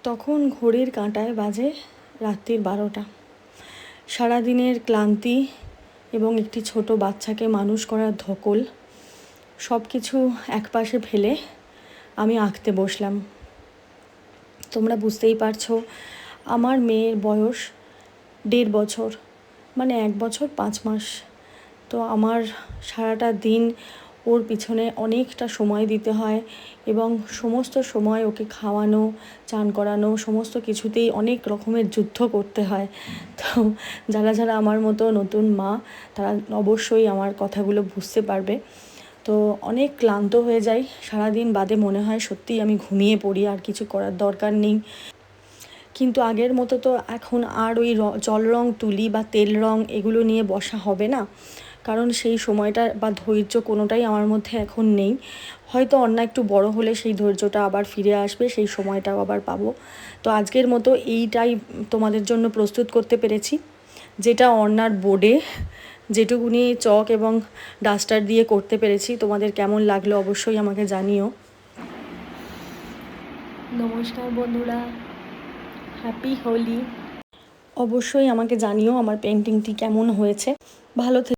তখন ঘড়ির কাঁটায় বাজে রাত্রির 12টা। সারাদিনের ক্লান্তি এবং একটি ছোট বাচ্চাকে মানুষ করার ধকল সব কিছু একপাশে ফেলে আমি আঁকতে বসলাম। তোমরা বুঝতেই পারছো, আমার মেয়ের বয়স 1.5 বছর, মানে 1 বছর 5 মাস। তো আমার সারাটা দিন ওর পিছনে অনেকটা সময় দিতে হয় এবং সমস্ত সময় ওকে খাওয়ানো, চান করানো, সমস্ত কিছুতেই অনেক রকমের যুদ্ধ করতে হয়। তো যারা আমার মতো নতুন মা, তারা অবশ্যই আমার কথাগুলো বুঝতে পারবে। তো অনেক ক্লান্ত হয়ে যাই, সারাদিন বাদে মনে হয় সত্যিই আমি ঘুমিয়ে পড়ি, আর কিছু করার দরকার নেই। কিন্তু আগের মতো তো এখন আর ওই জল রং তুলি বা তেল রং এগুলো নিয়ে বসা হবে না, কারণ সেই সময়টা বা ধৈর্য কোনোটাই আমার মধ্যে এখন নেই। হয়তো অন্য একটু বড় হলে সেই ধৈর্যটা আবার ফিরে আসবে, সেই সময়টাও আবার পাবো। তো আজকের মতো এইটাই তোমাদের জন্য প্রস্তুত করতে পেরেছি, যেটা অন্যার বোর্ডে যেটুকুনি চক এবং ডাস্টার দিয়ে করতে পেরেছি। তোমাদের কেমন লাগলো অবশ্যই আমাকে জানিও। নমস্কার বন্ধুরা, হ্যাপি হোলি। অবশ্যই আমাকে জানিও আমার পেন্টিংটি কেমন হয়েছে। ভালো